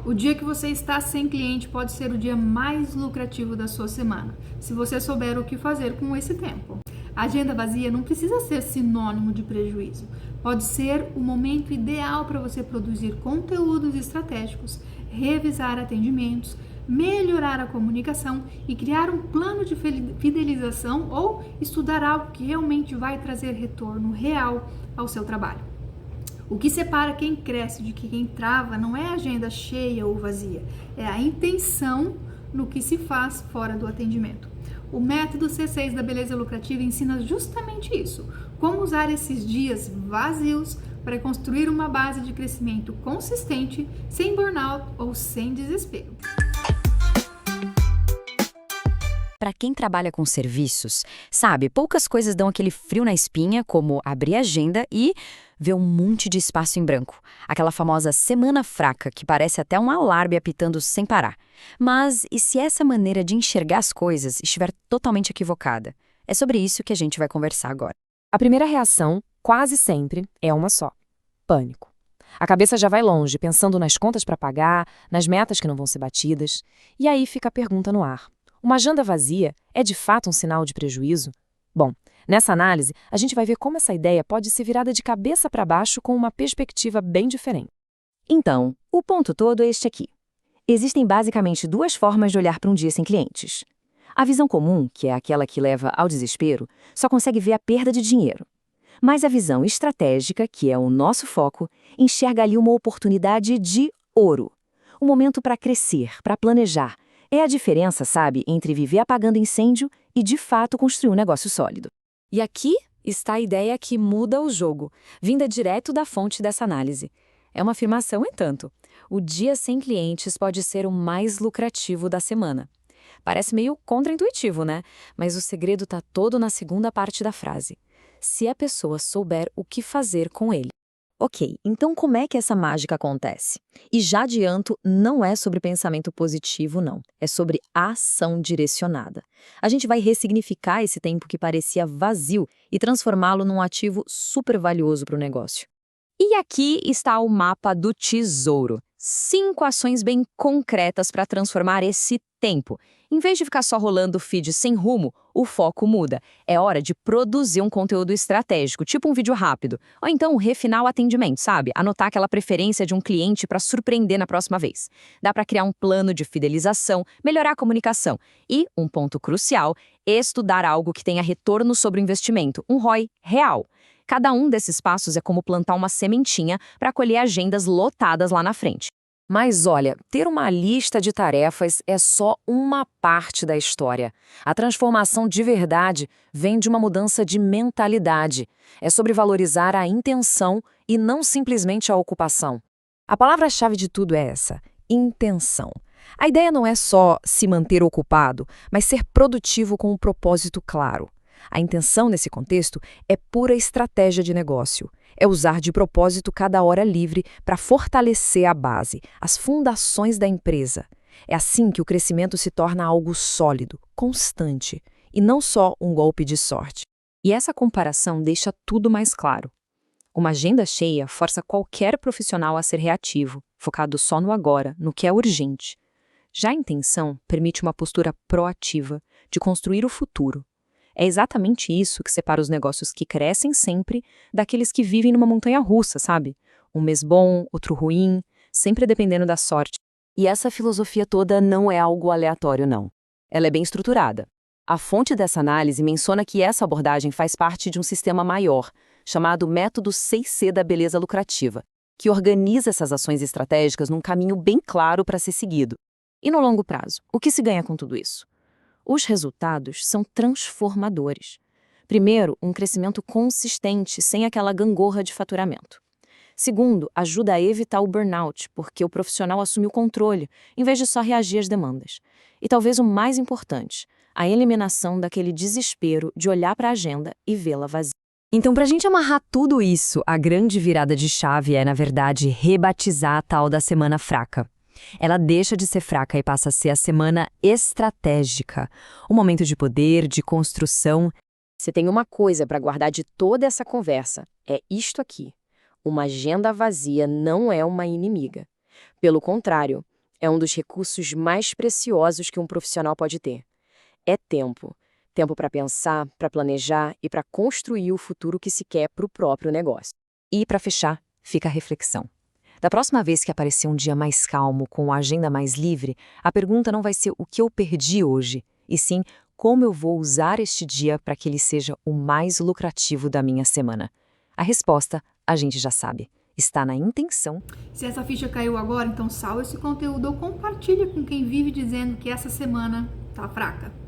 O dia que você está sem cliente pode ser o dia mais lucrativo da sua semana, se você souber o que fazer com esse tempo. A agenda vazia não precisa ser sinônimo de prejuízo. Pode ser o momento ideal para você produzir conteúdos estratégicos, revisar atendimentos, melhorar a comunicação e criar um plano de fidelização ou estudar algo que realmente vai trazer retorno real ao seu trabalho. O que separa quem cresce de quem trava não é a agenda cheia ou vazia, é a intenção no que se faz fora do atendimento. O método C6 da beleza lucrativa ensina justamente isso, como usar esses dias vazios para construir uma base de crescimento consistente, sem burnout ou sem desespero. Para quem trabalha com serviços, sabe, poucas coisas dão aquele frio na espinha, como abrir a agenda e ver um monte de espaço em branco. Aquela famosa semana fraca, que parece até um alarme apitando sem parar. Mas e se essa maneira de enxergar as coisas estiver totalmente equivocada? É sobre isso que a gente vai conversar agora. A primeira reação, quase sempre, é uma só: pânico. A cabeça já vai longe, pensando nas contas para pagar, nas metas que não vão ser batidas. E aí fica a pergunta no ar: uma agenda vazia é de fato um sinal de prejuízo? Bom, nessa análise, a gente vai ver como essa ideia pode ser virada de cabeça para baixo com uma perspectiva bem diferente. Então, o ponto todo é este aqui. Existem basicamente duas formas de olhar para um dia sem clientes. A visão comum, que é aquela que leva ao desespero, só consegue ver a perda de dinheiro. Mas a visão estratégica, que é o nosso foco, enxerga ali uma oportunidade de ouro. Um momento para crescer, para planejar. É a diferença, sabe, entre viver apagando incêndio e, de fato, construir um negócio sólido. E aqui está a ideia que muda o jogo, vinda direto da fonte dessa análise. É uma afirmação, entanto. O dia sem clientes pode ser o mais lucrativo da semana. Parece meio contraintuitivo, né? Mas o segredo está todo na segunda parte da frase: se a pessoa souber o que fazer com ele. Ok, então como é que essa mágica acontece? E já adianto, não é sobre pensamento positivo, não. É sobre ação direcionada. A gente vai ressignificar esse tempo que parecia vazio e transformá-lo num ativo super valioso para o negócio. E aqui está o mapa do tesouro. 5 ações bem concretas para transformar esse tempo. Em vez de ficar só rolando o feed sem rumo, o foco muda. É hora de produzir um conteúdo estratégico, tipo um vídeo rápido. Ou então refinar o atendimento, sabe? Anotar aquela preferência de um cliente para surpreender na próxima vez. Dá para criar um plano de fidelização, melhorar a comunicação. E, um ponto crucial, estudar algo que tenha retorno sobre o investimento, um ROI real. Cada um desses passos é como plantar uma sementinha para colher agendas lotadas lá na frente. Mas olha, ter uma lista de tarefas é só uma parte da história. A transformação de verdade vem de uma mudança de mentalidade. É sobre valorizar a intenção e não simplesmente a ocupação. A palavra-chave de tudo é essa: intenção. A ideia não é só se manter ocupado, mas ser produtivo com um propósito claro. A intenção, nesse contexto, é pura estratégia de negócio. É usar de propósito cada hora livre para fortalecer a base, as fundações da empresa. É assim que o crescimento se torna algo sólido, constante, e não só um golpe de sorte. E essa comparação deixa tudo mais claro. Uma agenda cheia força qualquer profissional a ser reativo, focado só no agora, no que é urgente. Já a intenção permite uma postura proativa, de construir o futuro. É exatamente isso que separa os negócios que crescem sempre daqueles que vivem numa montanha-russa, sabe? Um mês bom, outro ruim, sempre dependendo da sorte. E essa filosofia toda não é algo aleatório, não. Ela é bem estruturada. A fonte dessa análise menciona que essa abordagem faz parte de um sistema maior, chamado Método 6C da Beleza Lucrativa, que organiza essas ações estratégicas num caminho bem claro para ser seguido. E no longo prazo, o que se ganha com tudo isso? Os resultados são transformadores. Primeiro, um crescimento consistente, sem aquela gangorra de faturamento. Segundo, ajuda a evitar o burnout, porque o profissional assume o controle, em vez de só reagir às demandas. E talvez o mais importante, a eliminação daquele desespero de olhar para a agenda e vê-la vazia. Então, para a gente amarrar tudo isso, a grande virada de chave é, na verdade, rebatizar a tal da semana fraca. Ela deixa de ser fraca e passa a ser a semana estratégica. Um momento de poder, de construção. Se tem uma coisa para guardar de toda essa conversa, é isto aqui. Uma agenda vazia não é uma inimiga. Pelo contrário, é um dos recursos mais preciosos que um profissional pode ter. É tempo. Tempo para pensar, para planejar e para construir o futuro que se quer para o próprio negócio. E, para fechar, fica a reflexão. Da próxima vez que aparecer um dia mais calmo, com a agenda mais livre, a pergunta não vai ser o que eu perdi hoje, e sim como eu vou usar este dia para que ele seja o mais lucrativo da minha semana. A resposta, a gente já sabe, está na intenção. Se essa ficha caiu agora, então salva esse conteúdo ou compartilha com quem vive dizendo que essa semana tá fraca.